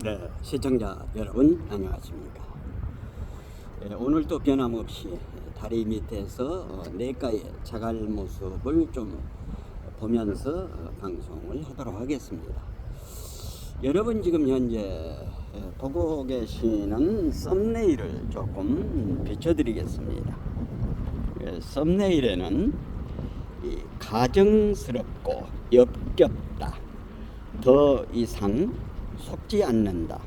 네, 시청자 여러분 안녕하십니까. 오늘도 변함없이 다리 밑에서 내과의 자갈 모습을 좀 보면서 방송을 하도록 하겠습니다. 여러분 지금 현재 보고 계시는 썸네일을 조금 비춰드리겠습니다. 썸네일에는 이 가정스럽고 역겹다, 더 이상 속지 않는다,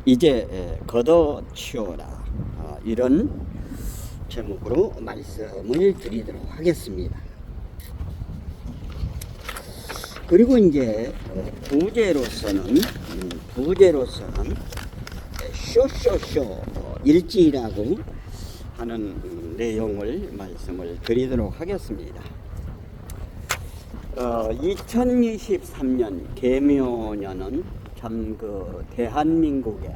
이제 걷어치워라, 이런 제목으로 말씀을 드리도록 하겠습니다. 그리고 이제 부제로서는 쇼쇼쇼 일지라고 하는 내용을 말씀을 드리도록 하겠습니다. 2023년 개묘년은 참 대한민국의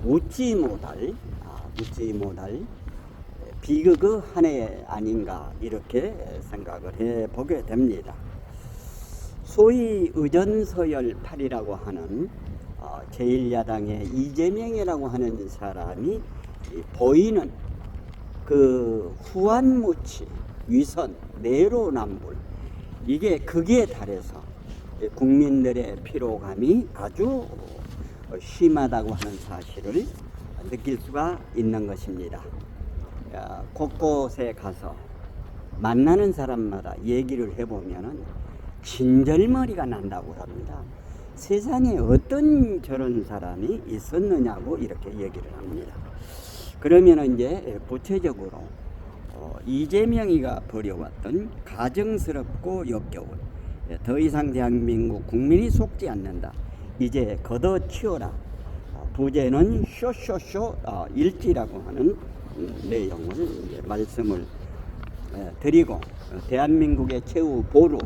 웃지 못할 비극의 한 해 아닌가 이렇게 생각을 해보게 됩니다. 소위 의전서열 8이라고 하는 제1야당의 이재명이라고 하는 사람이 보이는 그 후한무치, 위선, 내로남불, 이게 극에 달해서 국민들의 피로감이 아주 심하다고 하는 사실을 느낄 수가 있는 것입니다. 곳곳에 가서 만나는 사람마다 얘기를 해보면은 진절머리가 난다고 합니다. 세상에 어떤 저런 사람이 있었느냐고 이렇게 얘기를 합니다. 그러면 이제 구체적으로 이재명이가 벌여왔던 가정스럽고 역겨운 더 이상 대한민국 국민이 속지 않는다, 이제 걷어치워라, 부제는 쇼쇼쇼 일지라고 하는 내용을 말씀을 드리고, 대한민국의 최후 보루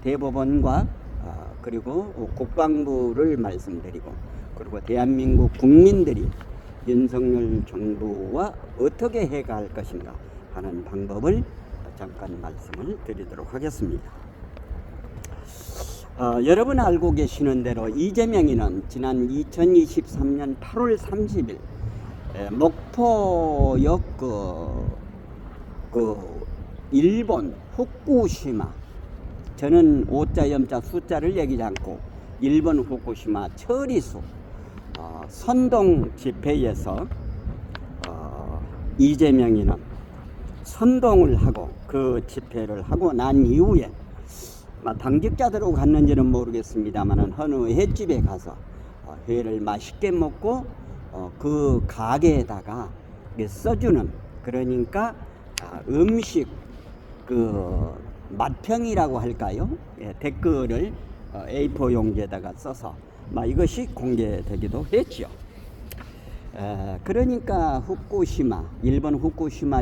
대법원과 그리고 국방부를 말씀드리고, 그리고 대한민국 국민들이 윤석열 정부와 어떻게 해갈 것인가 하는 방법을 잠깐 말씀을 드리도록 하겠습니다. 여러분 알고 계시는 대로 이재명이는 지난 2023년 8월 30일 목포역 일본 후쿠시마, 저는 오자 염자 숫자를 얘기하지 않고 일본 후쿠시마 처리수 선동 집회에서 이재명이는 선동을 하고 그 집회를 하고 난 이후에 당직자들하고 갔는지는 모르겠습니다만 어느 횟집에 가서 회를 맛있게 먹고 그 가게에다가 써주는, 그러니까 음식 맛평이라고 할까요? 댓글을 A4 용지에다가 써서 이것이 공개되기도 했죠. 그러니까 일본 후쿠시마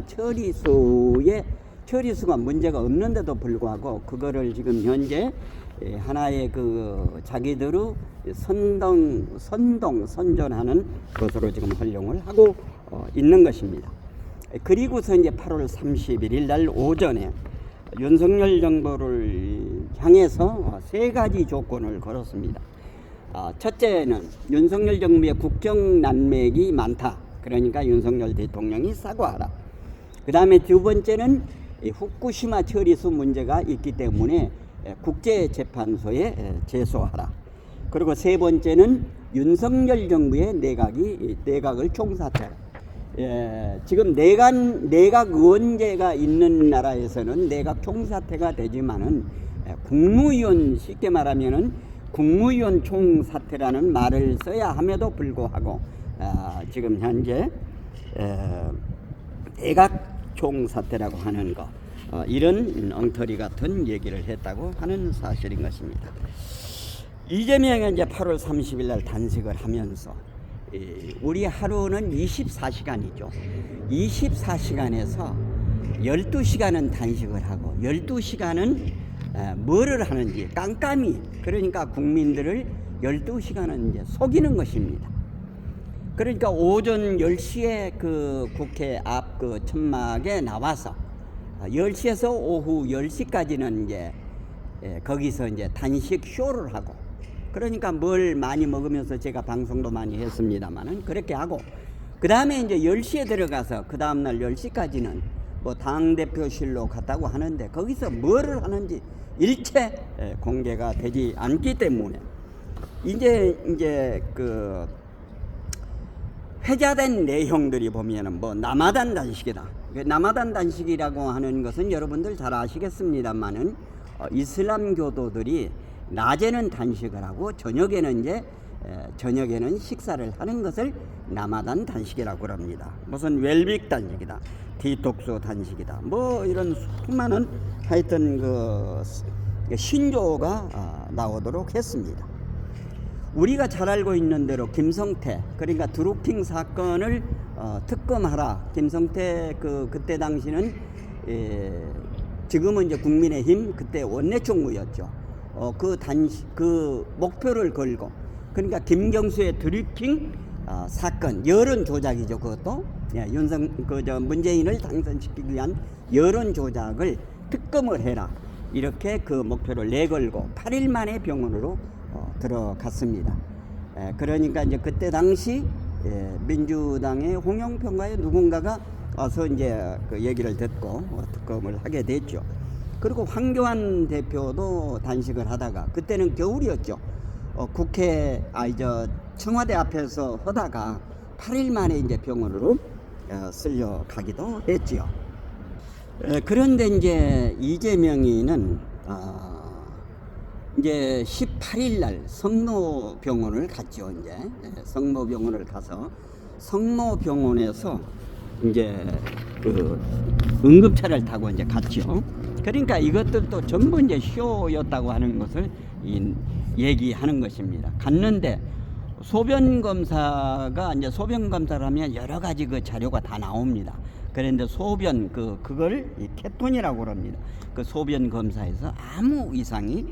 처리수가 문제가 없는데도 불구하고 그거를 지금 현재 하나의 자기들의 선전하는 것으로 지금 활용을 하고 있는 것입니다. 그리고서 이제 8월 31일 날 오전에 윤석열 정부를 향해서 세 가지 조건을 걸었습니다. 첫째는 윤석열 정부의 국정 난맥이 많다, 그러니까 윤석열 대통령이 사과하라. 그 다음에 두 번째는 후쿠시마 처리수 문제가 있기 때문에 국제재판소에 제소하라. 그리고 세 번째는 윤석열 정부의 내각을 총사퇴하라. 지금 내각 의원제가 있는 나라에서는 내각 총사퇴가 되지만은 국무위원, 쉽게 말하면은 국무위원 총사퇴라는 말을 써야 함에도 불구하고 지금 현재 내각 총사퇴라고 하는 거, 이런 엉터리 같은 얘기를 했다고 하는 사실인 것입니다. 이재명이 이제 8월 30일 날 단식을 하면서 우리 하루는 24시간이죠. 24시간에서 12시간은 단식을 하고 12시간은 뭐를 하는지 깜깜이, 그러니까 국민들을 12시간은 이제 속이는 것입니다. 그러니까 오전 10시에 국회 앞 천막에 나와서 10시에서 오후 10시까지는 이제 거기서 이제 단식 쇼를 하고, 그러니까 뭘 많이 먹으면서 제가 방송도 많이 했습니다만은 그렇게 하고, 그 다음에 이제 10시에 들어가서 그 다음날 10시까지는 뭐 당대표실로 갔다고 하는데 거기서 뭐를 하는지 일체 공개가 되지 않기 때문에 이제 그 회자된 내용들이 보면은 뭐 남아단 단식이다. 남아단 단식이라고 하는 것은 여러분들 잘 아시겠습니다만은 이슬람 교도들이 낮에는 단식을 하고 저녁에는 식사를 하는 것을 남아단 단식이라고 합니다. 무슨 웰빅 단식이다, 디톡스 단식이다, 뭐 이런 수많은 하여튼 그 신조어가 나오도록 했습니다. 우리가 잘 알고 있는 대로 김성태, 그러니까 드루킹 사건을 특검하라. 김성태 그때 당시는 지금은 이제 국민의힘 그때 원내총무였죠. 그 목표를 걸고, 그러니까 김경수의 드루킹 사건, 여론 조작이죠. 그것도 문재인을 당선시키기 위한 여론 조작을 특검을 해라. 이렇게 그 목표를 내걸고 8일 만에 병원으로 들어갔습니다. 그러니까 이제 그때 당시 민주당의 홍영표인가요? 누군가가 와서 이제 그 얘기를 듣고 특검을 하게 됐죠. 그리고 황교안 대표도 단식을 하다가, 그때는 겨울이었죠. 청와대 앞에서 하다가 8일 만에 이제 병원으로 쓸려가기도 했지요. 그런데 이제 이재명이는 이제 18일 날 성모병원을 갔죠. 이제 성모병원을 가서 성모병원에서 이제 그 응급차를 타고 이제 갔죠. 그러니까 이것들도 전부 이제 쇼였다고 하는 것을 얘기하는 것입니다. 갔는데 소변 검사가 이제 소변 검사를 하면 여러 가지 그 자료가 다 나옵니다. 그런데 소변 그걸 케톤이라고 합니다. 그 소변 검사에서 아무 이상이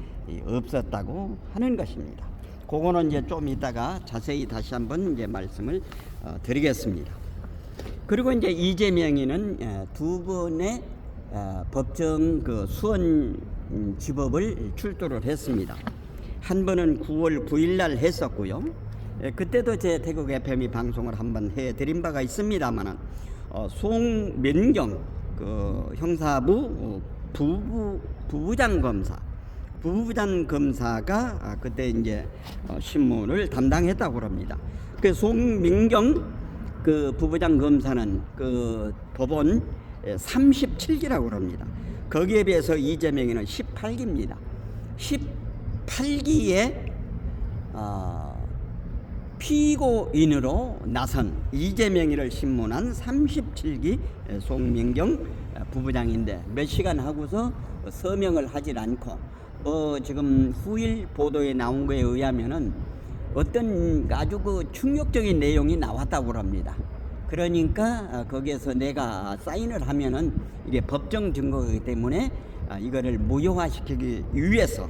없었다고 하는 것입니다. 그거는 이제 좀 이따가 자세히 다시 한번 이제 말씀을 드리겠습니다. 그리고 이제 이재명이는 두 번의 법정 수원 지법을 출두를 했습니다. 한 번은 9월 9일 날 했었고요. 그때도 제 태국 FM이 방송을 한번 해드린 바가 있습니다만은 송민경 형사부 부부장 검사가 그때 이제 신문을 담당했다고 합니다. 그 송민경 부부장 검사는 그 법원 37기라고 합니다. 거기에 비해서 이재명이는 18기입니다. 18기에 피고인으로 나선 이재명이를 신문한 37기 송민경 부부장인데 몇 시간 하고서 서명을 하질 않고 지금 후일 보도에 나온 거에 의하면은 어떤 아주 충격적인 내용이 나왔다고 합니다. 그러니까 거기에서 내가 사인을 하면은 이게 법정 증거이기 때문에 이거를 무효화시키기 위해서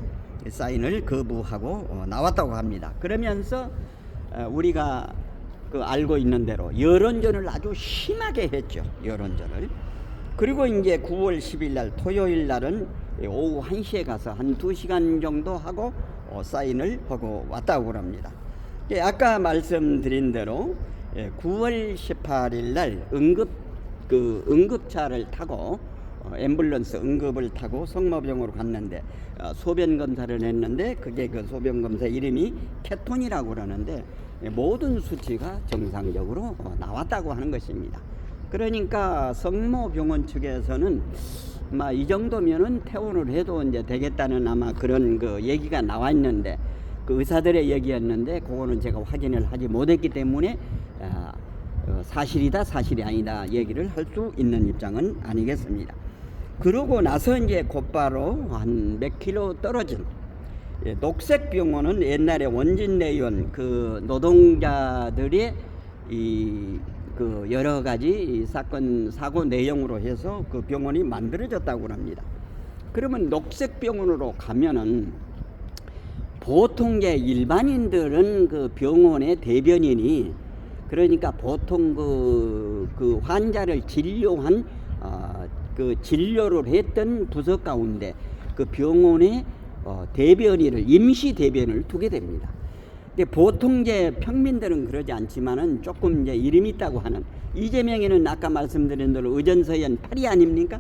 사인을 거부하고 나왔다고 합니다. 그러면서 우리가 알고 있는 대로 여론전을 아주 심하게 했죠. 여론전을. 그리고 이제 9월 10일 날 토요일 날은 오후 1시에 가서 한 2시간 정도 하고 사인을 하고 왔다고 합니다. 아까 말씀드린 대로 9월 18일 날 응급차를 타고 앰뷸런스 응급을 타고 성모병으로 갔는데 소변 검사를 했는데 그게 그 소변 검사 이름이 케톤이라고 그러는데 모든 수치가 정상적으로 나왔다고 하는 것입니다. 그러니까 성모병원 측에서는 이 정도면은 퇴원을 해도 이제 되겠다는 아마 그런 얘기가 나와 있는데 그 의사들의 얘기였는데 그거는 제가 확인을 하지 못했기 때문에 사실이다 사실이 아니다 얘기를 할 수 있는 입장은 아니겠습니다. 그러고 나서 이제 곧바로 한 몇 킬로 떨어진 녹색병원은 옛날에 원진내원 노동자들의 여러 가지 사건 사고 내용으로 해서 그 병원이 만들어졌다고 합니다. 그러면 녹색병원으로 가면은 보통 일반인들은 그 병원의 대변인이 그러니까 보통 그 환자를 진료한 진료를 했던 부서 가운데 그 병원의 대변인을 임시 대변을 두게 됩니다. 근데 보통 이제 평민들은 그러지 않지만은 조금 이제 이름이 있다고 하는 이재명이는 아까 말씀드린 대로 의전서연 8위 아닙니까?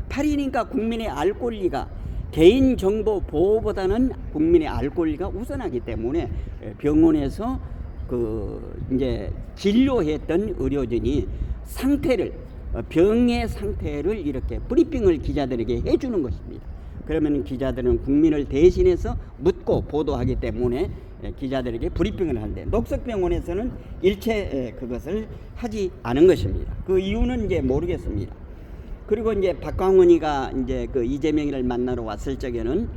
8위니까 국민의 알 권리가 개인 정보 보호보다는 국민의 알 권리가 우선하기 때문에 병원에서 이제 진료했던 의료진이 병의 상태를 이렇게 브리핑을 기자들에게 해주는 것입니다. 그러면 기자들은 국민을 대신해서 묻고 보도하기 때문에 기자들에게 브리핑을 하는데 녹석병원에서는 일체 그것을 하지 않은 것입니다. 그 이유는 이제 모르겠습니다. 그리고 이제 박광훈이가 이제 그 이재명이를 만나러 왔을 적에는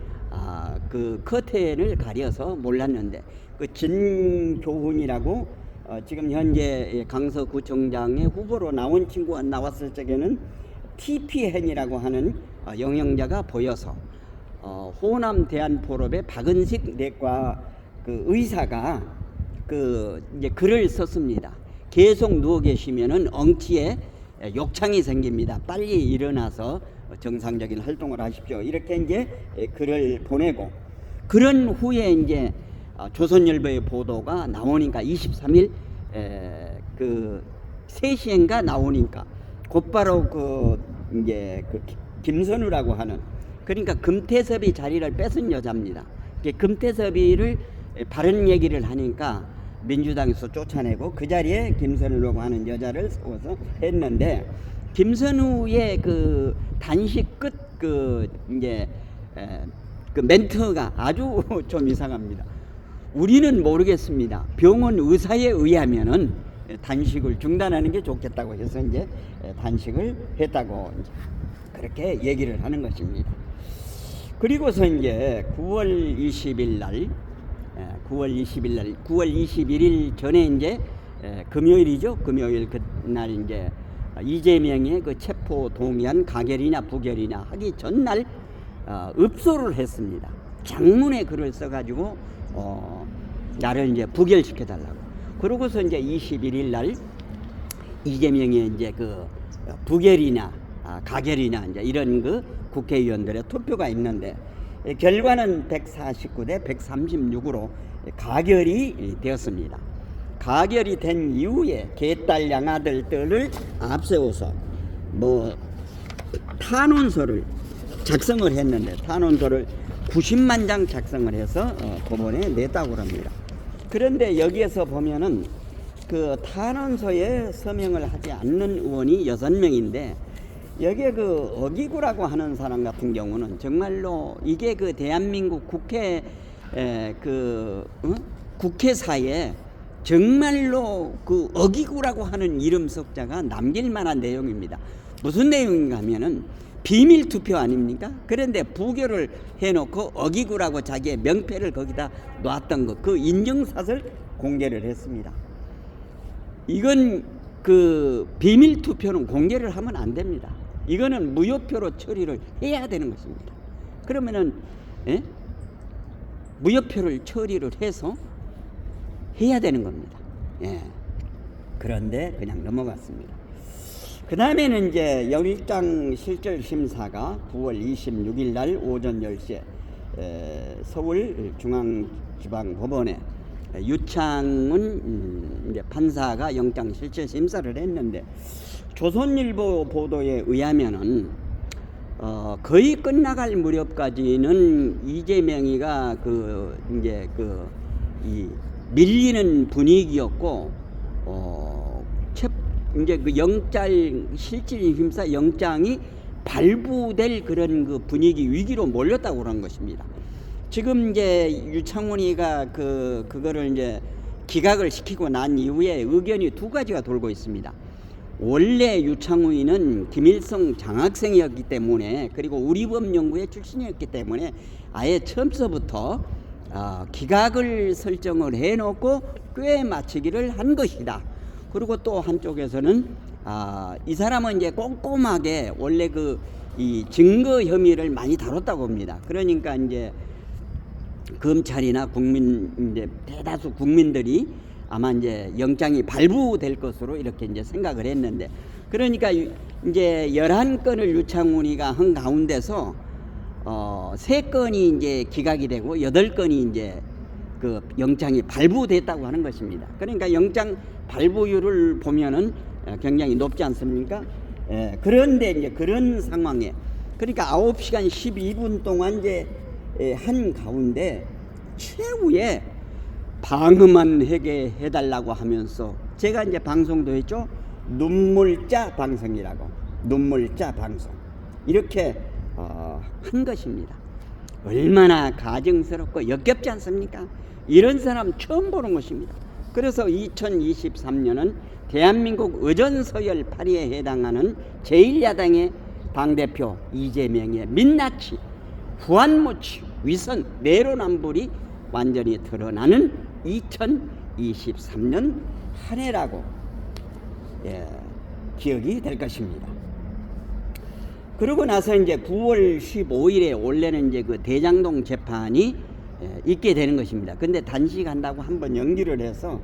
그 커튼을 가려서 몰랐는데 그 진교훈이라고 지금 현재 강서구청장의 후보로 나온 친구가 나왔을 적에는 TPN이라고 하는 영양자가 보여서 호남 대한포럼의 박은식 내과 그 의사가 이제 글을 썼습니다. 계속 누워 계시면은 엉치에 욕창이 생깁니다. 빨리 일어나서 정상적인 활동을 하십시오. 이렇게 이제 글을 보내고 그런 후에 이제 조선일보의 보도가 나오니까 23일 그 3시인가 나오니까 곧바로 이제 김선우라고 하는 그러니까 금태섭이 자리를 뺏은 여자입니다. 금태섭이를 바른 얘기를 하니까 민주당에서 쫓아내고 그 자리에 김선우라고 하는 여자를 세워서 했는데 김선우의 그 단식 끝 이제 그 멘트가 아주 좀 이상합니다. 우리는 모르겠습니다. 병원 의사에 의하면은 단식을 중단하는 게 좋겠다고 해서 이제 단식을 했다고 이제 그렇게 얘기를 하는 것입니다. 그리고서 이제 9월 20일 날 9월 21일 전에 이제 금요일이죠. 금요일 그날 이제 이재명의 그 체포 동의안 가결이냐 부결이냐 하기 전날 읍소를 했습니다. 장문의 글을 써가지고 나를 이제 부결시켜 달라고. 그러고서 이제 21일 날 이재명의 이제 그 부결이냐 가결이냐 이제 이런 그 국회의원들의 투표가 있는데 결과는 149대 136으로 가결이 되었습니다. 가결이 된 이후에 개딸 양아들들을 앞세워서 탄원서를 작성을 했는데 탄원서를 90만 장 작성을 해서 법원에 냈다고 합니다. 그런데 여기에서 보면은 그 탄원서에 서명을 하지 않는 의원이 6명인데 여기에 그 어기구라고 하는 사람 같은 경우는 정말로 이게 그 대한민국 국회사에 정말로 그 어기구라고 하는 이름 석자가 남길 만한 내용입니다. 무슨 내용인가 하면은 비밀 투표 아닙니까? 그런데 부결을 해놓고 어기구라고 자기의 명패를 거기다 놨던 것, 그 인증샷을 공개를 했습니다. 이건 그 비밀 투표는 공개를 하면 안 됩니다. 이거는 무효표로 처리를 해야 되는 것입니다. 그러면은 무효표를 처리를 해서 해야 되는 겁니다. 그런데 그냥 넘어갔습니다. 그 다음에는 이제 영장 실질 심사가 9월 26일 날 오전 10시에 서울중앙지방법원에 유창훈 이제 판사가 영장 실질 심사를 했는데 조선일보 보도에 의하면은 거의 끝나갈 무렵까지는 이재명이가 이 밀리는 분위기였고 이제 그 영장 실질 심사 영장이 발부될 그런 그 분위기 위기로 몰렸다고 그런 것입니다. 지금 이제 유창훈이가 그거를 이제 기각을 시키고 난 이후에 의견이 2가지가 돌고 있습니다. 원래 유창훈이는 김일성 장학생이었기 때문에 그리고 우리법연구회 출신이었기 때문에 아예 처음서부터 기각을 설정을 해놓고 꽤 맞추기를 한 것이다. 그리고 또 한쪽에서는 이 사람은 이제 꼼꼼하게 원래 이 증거 혐의를 많이 다뤘다고 합니다. 그러니까 이제 검찰이나 이제 대다수 국민들이 아마 이제 영장이 발부될 것으로 이렇게 이제 생각을 했는데, 그러니까 이제 11건을 유창훈이가 한 가운데서 3건이 이제 기각이 되고 8건이 이제 그 영장이 발부됐다고 하는 것입니다. 그러니까 영장 발부율을 보면은 굉장히 높지 않습니까? 그런데 이제 그런 상황에 그러니까 9시간 12분 동안 이제 한 가운데 최후에 방음만 하게 해달라고 하면서 제가 이제 방송도 했죠. 눈물자 방송이라고, 눈물자 방송 이렇게 한 것입니다. 얼마나 가증스럽고 역겹지 않습니까? 이런 사람 처음 보는 것입니다. 그래서 2023년은 대한민국 의전서열 8위에 해당하는 제1야당의 당대표 이재명의 민낯이 후한무치 위선 내로남불이 완전히 드러나는 2023년 한 해라고 기억이 될 것입니다. 그러고 나서 이제 9월 15일에 원래는 이제 그 대장동 재판이 있게 되는 것입니다. 근데 단식한다고 한번 연기를 해서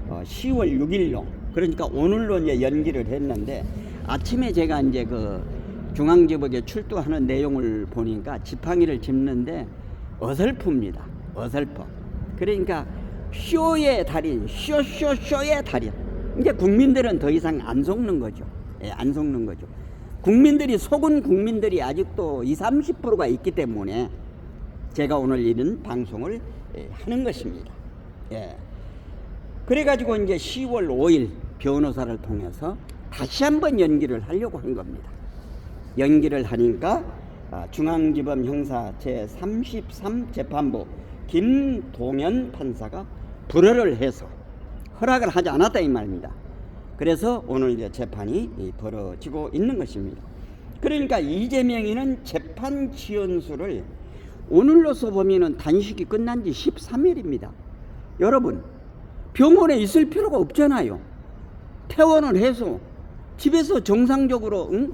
10월 6일로 그러니까 오늘로 이제 연기를 했는데 아침에 제가 이제 그 중앙지법에 출두하는 내용을 보니까 지팡이를 짚는데 어설픕니다. 어설퍼. 그러니까 쇼의 달인, 쇼의 달인. 이제 국민들은 더 이상 안 속는 거죠. 안 속는 거죠. 국민들이 속은 국민들이 아직도 20-30%가 있기 때문에 제가 오늘 이런 방송을 하는 것입니다. 그래가지고 이제 10월 5일 변호사를 통해서 다시 한번 연기를 하려고 한 겁니다. 연기를 하니까 중앙지법 형사 제33 재판부 김동연 판사가 불허를 해서 허락을 하지 않았다 이 말입니다. 그래서 오늘 이제 재판이 벌어지고 있는 것입니다. 그러니까 이재명이는 재판 지연수를 오늘로서 보면은 단식이 끝난 지 13일입니다. 여러분, 병원에 있을 필요가 없잖아요. 퇴원을 해서 집에서 정상적으로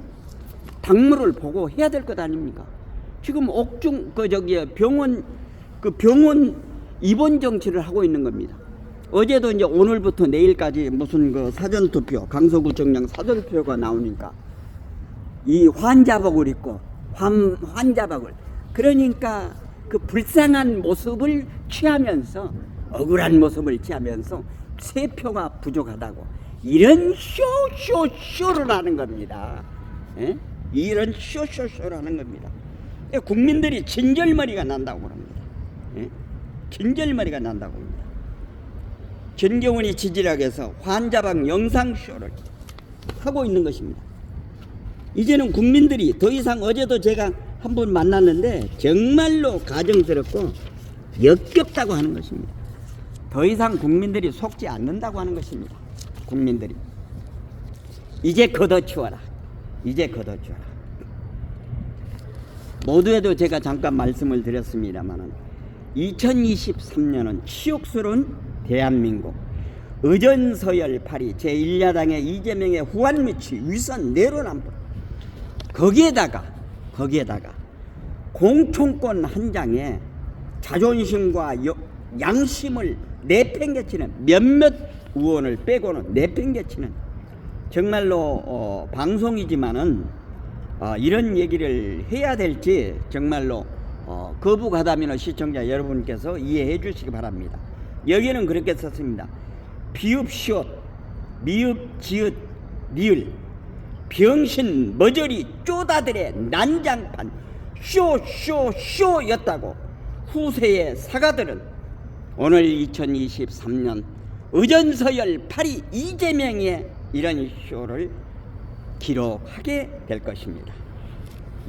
당무를 보고 해야 될 것 아닙니까? 지금 옥중 병원 입원 정치를 하고 있는 겁니다. 어제도 이제 오늘부터 내일까지 무슨 그 사전투표, 강서구청장 사전투표가 나오니까 이 환자복을 입고 환자복을 그러니까 그 불쌍한 모습을 취하면서 억울한 모습을 취하면서 세 표가 부족하다고 이런 쇼를 하는 겁니다. 이런 쇼를 하는 겁니다. 국민들이 진절머리가 난다고 그럽니다. 진절머리가 난다고 합니다. 전경원이 지지락에서 환자방 영상쇼를 하고 있는 것입니다. 이제는 국민들이 더 이상 어제도 제가 한 번 만났는데 정말로 가정스럽고 역겹다고 하는 것입니다. 더 이상 국민들이 속지 않는다고 하는 것입니다. 국민들이 이제 걷어치워라. 이제 걷어치워라. 모두에도 제가 잠깐 말씀을 드렸습니다만은 2023년은 치욕스러운 대한민국 의전서열 8위 제1야당의 이재명의 후한무치 위선 내로남불 거기에다가 공천권 한 장에 자존심과 양심을 내팽개치는 몇몇 의원을 빼고는 내팽개치는 정말로 방송이지만은 이런 얘기를 해야 될지 정말로 거부가다면 시청자 여러분께서 이해해 주시기 바랍니다. 여기는 그렇게 썼습니다. 비읍 시옷 미읍 지읒 리을 병신 머저리 쪼다들의 난장판 쇼였다고 후세의 사가들은 오늘 2023년 의전서열 8위 이재명의 이런 쇼를 기록하게 될 것입니다.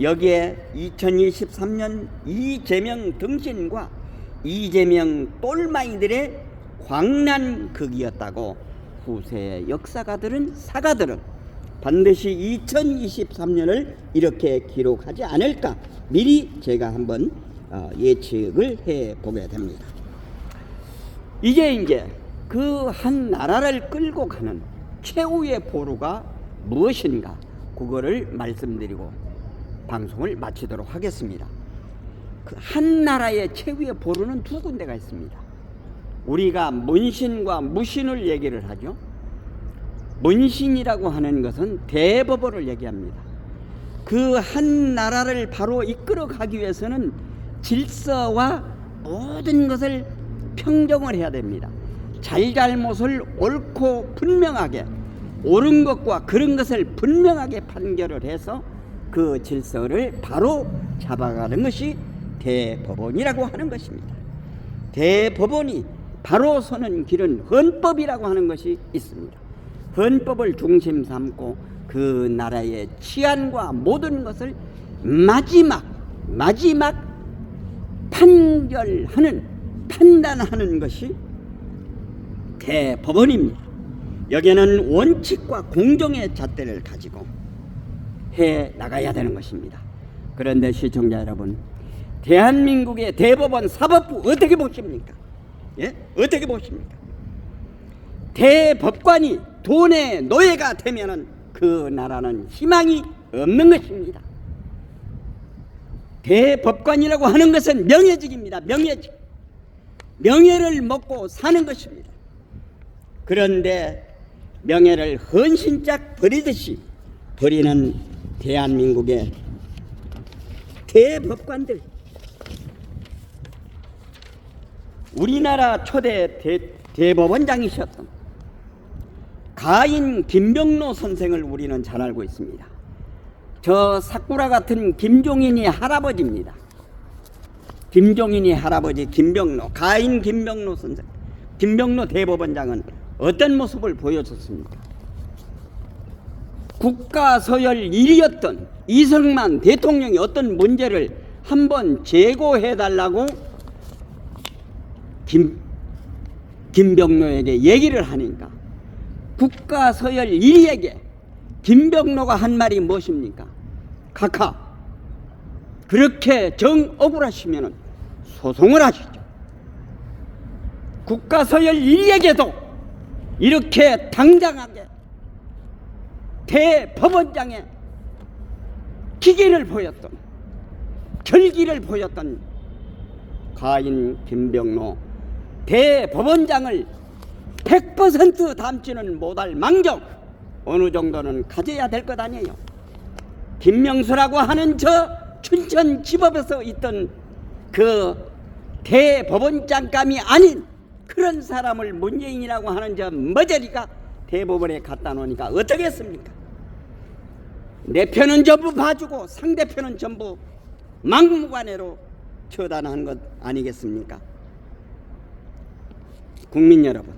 여기에 2023년 이재명 등신과 이재명 똘마이들의 광란극이었다고 후세의 역사가들은 사가들은 반드시 2023년을 이렇게 기록하지 않을까 미리 제가 한번 예측을 해보게 됩니다. 이제 그 한 나라를 끌고 가는 최후의 보루가 무엇인가 그거를 말씀드리고 방송을 마치도록 하겠습니다. 그 한 나라의 최후의 보루는 두 군데가 있습니다. 우리가 문신과 무신을 얘기를 하죠. 문신이라고 하는 것은 대법원을 얘기합니다. 그 한 나라를 바로 이끌어 가기 위해서는 질서와 모든 것을 평정을 해야 됩니다. 잘잘못을 옳고 분명하게, 옳은 것과 그런 것을 분명하게 판결을 해서 그 질서를 바로 잡아가는 것이 대법원이라고 하는 것입니다. 대법원이 바로 서는 길은 헌법이라고 하는 것이 있습니다. 헌법을 중심 삼고 그 나라의 치안과 모든 것을 마지막 판단하는 것이 대법원입니다. 여기에는 원칙과 공정의 잣대를 가지고 해 나가야 되는 것입니다. 그런데 시청자 여러분, 대한민국의 대법원 사법부 어떻게 보십니까? 예? 어떻게 보십니까? 대법관이 돈의 노예가 되면은 그 나라는 희망이 없는 것입니다. 대법관이라고 하는 것은 명예직입니다. 명예직. 명예를 먹고 사는 것입니다. 그런데 명예를 헌신짝 버리듯이 버리는 대한민국의 대법관들, 우리나라 초대 대법원장이셨던 가인 김병로 선생을 우리는 잘 알고 있습니다. 저 사쿠라 같은 김종인이 할아버지입니다. 김종인이 할아버지 김병로, 가인 김병로 선생, 김병로 대법원장은 어떤 모습을 보여줬습니까? 국가서열 1위였던 이승만 대통령이 어떤 문제를 한번 제고해달라고 김병로에게 얘기를 하니까 국가서열 1위에게 김병로가 한 말이 무엇입니까? 각하, 그렇게 정 억울하시면 소송을 하시죠. 국가서열 1위에게도 이렇게 당당하게 대법원장의 기계를 보였던, 결기를 보였던 가인 김병로 대법원장을 100% 닮지는 못할 망정 어느 정도는 가져야 될 것 아니에요. 김명수라고 하는 저 춘천지법에서 있던 그 대법원장감이 아닌 그런 사람을 문재인이라고 하는 저 머저리가 대법원에 갖다 놓으니까 어떻겠습니까? 내 편은 전부 봐주고 상대편은 전부 막무가내로 처단한 것 아니겠습니까? 국민 여러분,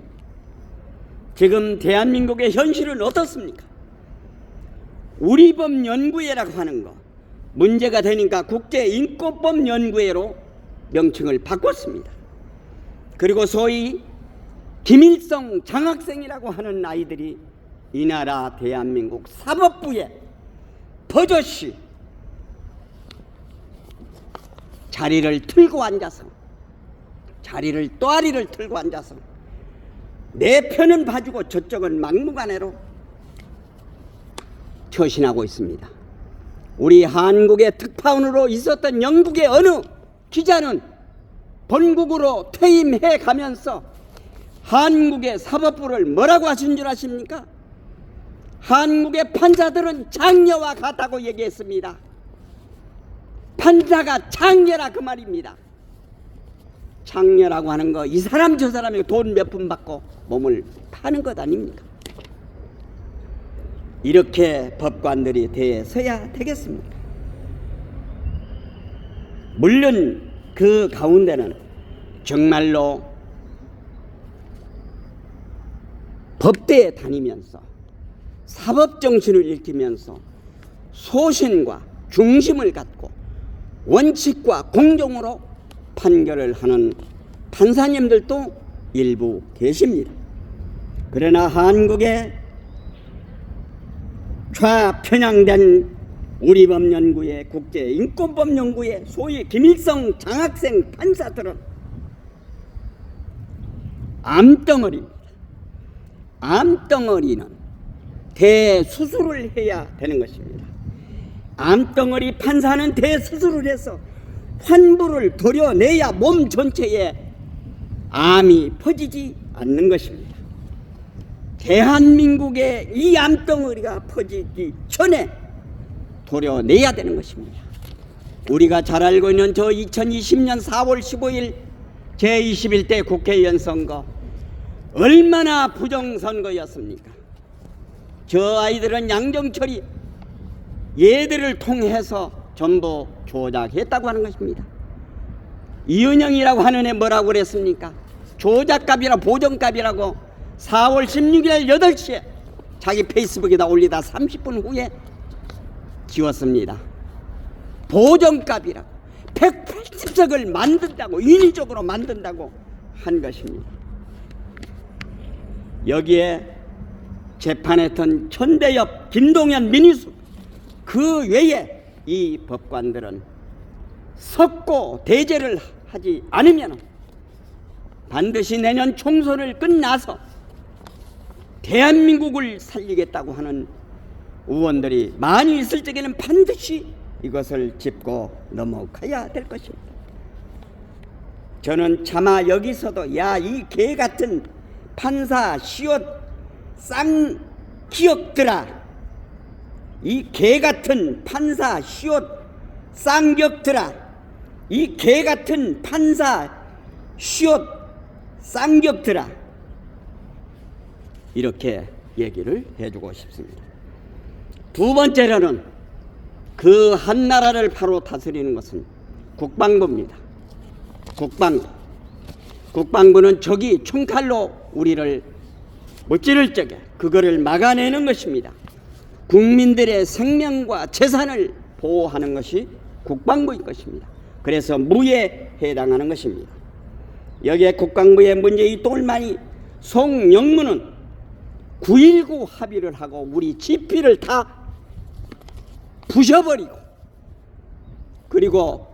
지금 대한민국의 현실은 어떻습니까? 우리법연구회라고 하는 거 문제가 되니까 국제인권법연구회로 명칭을 바꿨습니다. 그리고 소위 김일성 장학생이라고 하는 아이들이 이 나라 대한민국 사법부에 버젓이 자리를 틀고 앉아서, 자리를 또아리를 틀고 앉아서 내 편은 봐주고 저쪽은 막무가내로 처신하고 있습니다. 우리 한국의 특파원으로 있었던 영국의 어느 기자는 본국으로 퇴임해 가면서 한국의 사법부를 뭐라고 하신 줄 아십니까? 한국의 판사들은 장녀와 같다고 얘기했습니다. 판사가 장녀라 그 말입니다. 장녀라고 하는 거 이 사람 저 사람이 돈 몇 푼 받고 몸을 파는 것 아닙니까? 이렇게 법관들이 대서야 되겠습니까? 물론 그 가운데는 정말로 법대에 다니면서 사법정신을 익히면서 소신과 중심을 갖고 원칙과 공정으로 판결을 하는 판사님들도 일부 계십니다. 그러나 한국의 좌편향된 우리법연구회, 국제인권법연구회, 소위 김일성 장학생 판사들은 암덩어리입니다. 암덩어리는 대수술을 해야 되는 것입니다. 암덩어리 판사는 대수술을 해서 환부를 도려내야 몸 전체에 암이 퍼지지 않는 것입니다. 대한민국의 이 암덩어리가 퍼지기 전에 도려내야 되는 것입니다. 우리가 잘 알고 있는 저 2020년 4월 15일 제21대 국회의원 선거 얼마나 부정선거였습니까? 저 아이들은 양정철이 얘들을 통해서 전부 조작했다고 하는 것입니다. 이은영이라고 하는 애 뭐라고 그랬습니까? 조작값이라 보정값이라고 4월 16일 8시에 자기 페이스북에다 올리다 30분 후에 지웠습니다. 보정값이라고 180석을 만든다고, 인위적으로 만든다고 한 것입니다. 여기에 재판했던 천대엽, 김동연, 민희숙 그 외에 이 법관들은 석고 대제를 하지 않으면 반드시 내년 총선을 끝나서 대한민국을 살리겠다고 하는 의원들이 많이 있을 적에는 반드시 이것을 짚고 넘어가야 될 것입니다. 저는 차마 여기서도 야, 이 개같은 판사 시옷 쌍기역들아, 이 개같은 판사 시옷 쌍격들아, 이 개같은 판사 시옷 쌍격들아, 이렇게 얘기를 해주고 싶습니다. 두 번째로는 그 한 나라를 바로 다스리는 것은 국방부입니다. 국방부는 적이 총칼로 우리를 무찌를 적에 그거를 막아내는 것입니다. 국민들의 생명과 재산을 보호하는 것이 국방부인 것입니다. 그래서 무에 해당하는 것입니다. 여기에 국방부의 문재인 똘마니 송영무는 9.19 합의를 하고 우리 지피를 다 부셔버리고, 그리고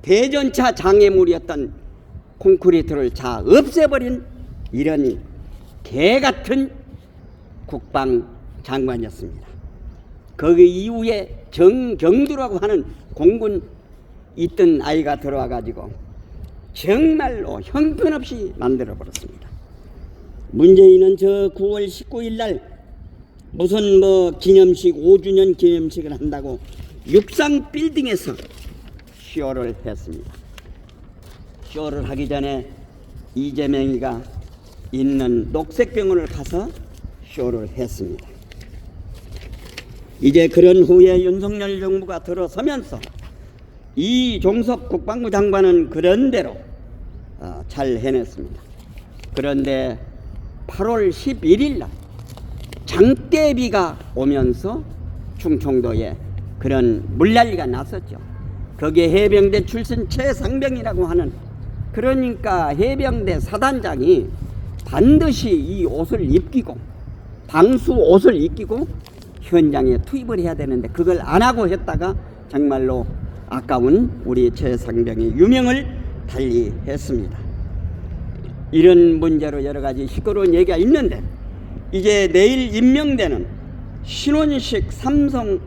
대전차 장애물이었던 콘크리트를 다 없애버린 이런 개같은 국방장관이었습니다. 그 이후에 정경두라고 하는 공군 있던 아이가 들어와 가지고 정말로 형편없이 만들어 버렸습니다. 문재인은 저 9월 19일 날 무슨 기념식 5주년 기념식을 한다고 육상 빌딩에서 쇼를 했습니다. 쇼를 하기 전에 이재명이가 있는 녹색병원을 가서 쇼를 했습니다. 이제 그런 후에 윤석열 정부가 들어서면서 이종석 국방부 장관은 그런 대로 잘 해냈습니다. 그런데 8월 11일 날 장대비가 오면서 충청도에 그런 물난리가 났었죠. 거기에 해병대 출신 최상병이라고 하는, 그러니까 해병대 사단장이 반드시 이 옷을 입히고 방수 옷을 입히고 현장에 투입을 해야 되는데 그걸 안 하고 했다가 정말로 아까운 우리 최상병이 유명을 달리했습니다. 이런 문제로 여러 가지 시끄러운 얘기가 있는데, 이제 내일 임명되는 신원식 삼성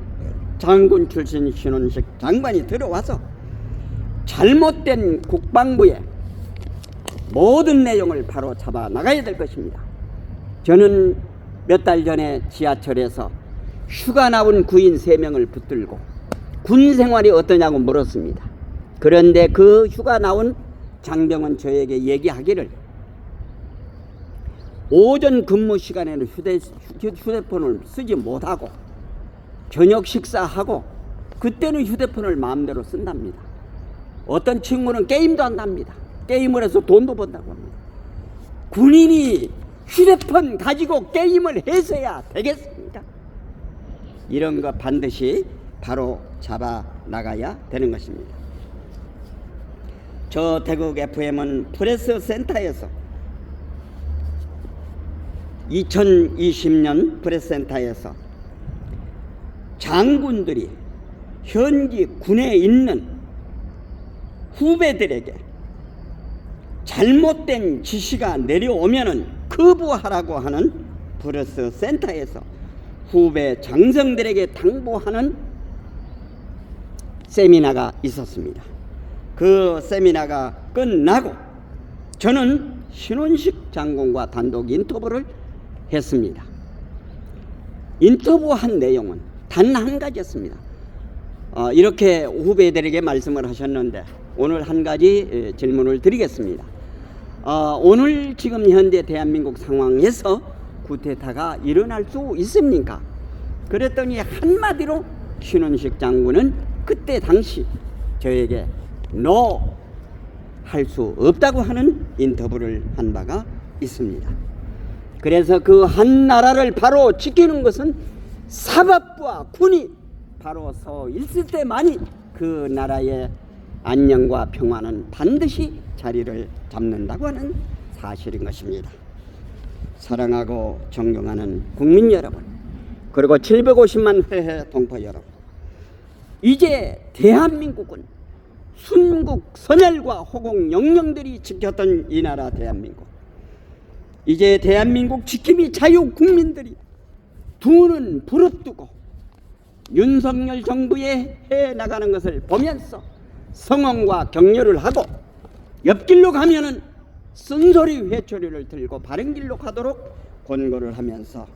장군 출신 신원식 장관이 들어와서 잘못된 국방부의 모든 내용을 바로 잡아 나가야 될 것입니다. 저는 몇 달 전에 지하철에서 휴가 나온 구인 3명을 붙들고 군 생활이 어떠냐고 물었습니다. 그런데 그 휴가 나온 장병은 저에게 얘기하기를 오전 근무 시간에는 휴대폰을 쓰지 못하고 저녁 식사하고 그때는 휴대폰을 마음대로 쓴답니다. 어떤 친구는 게임도 한답니다. 게임을 해서 돈도 번다고 합니다. 군인이 휴대폰 가지고 게임을 해서야 되겠습니까? 이런 거 반드시 바로 잡아 나가야 되는 것입니다. 저 대국 FM은 프레스 센터에서 2020년 프레스센터에서 장군들이 현지 군에 있는 후배들에게 잘못된 지시가 내려오면은 거부하라고 하는 프레스센터에서 후배 장성들에게 당부하는 세미나가 있었습니다. 그 세미나가 끝나고 저는 신원식 장군과 단독 인터뷰를 했습니다. 인터뷰한 내용은 단 한 가지였습니다. 이렇게 후배들에게 말씀을 하셨는데 오늘 한 가지 질문을 드리겠습니다. 오늘 지금 현재 대한민국 상황에서 쿠데타가 일어날 수 있습니까? 그랬더니 한마디로 신원식 장군은 그때 당시 저에게 NO 할 수 없다고 하는 인터뷰를 한 바가 있습니다. 그래서 그 한 나라를 바로 지키는 것은 사법부와 군이 바로 서 있을 때만이 그 나라의 안녕과 평화는 반드시 자리를 잡는다고 하는 사실인 것입니다. 사랑하고 존경하는 국민 여러분, 그리고 750만 회해 동포 여러분, 이제 대한민국은 순국 선열과 호국 영령들이 지켰던 이 나라 대한민국, 이제 대한민국 지킴이 자유 국민들이 두 눈 부릅뜨고 윤석열 정부에 해 나가는 것을 보면서 성원과 격려를 하고, 옆길로 가면은 쓴소리 회초리를 들고 바른 길로 가도록 권고를 하면서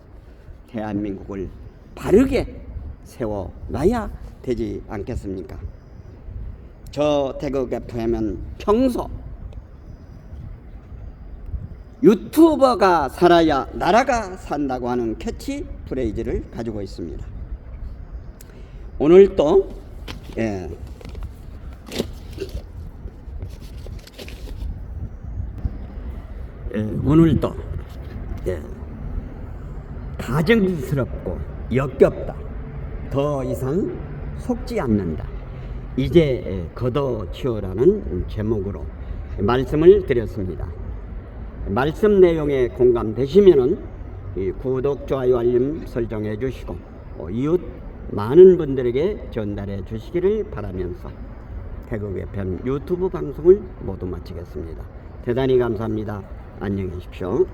대한민국을 바르게 세워놔야 되지 않겠습니까? 저 태극 FM은 평소 유튜버가 살아야 나라가 산다고 하는 캐치 프레이즈를 가지고 있습니다. 오늘 또 오늘도 가증스럽고 역겹다, 더 이상 속지 않는다, 이제 걷어치우라는 제목으로 말씀을 드렸습니다. 말씀 내용에 공감되시면은 구독, 좋아요, 알림 설정해 주시고 이웃 많은 분들에게 전달해 주시기를 바라면서 태극 FM 유튜브 방송을 모두 마치겠습니다. 대단히 감사합니다. 안녕히 계십시오.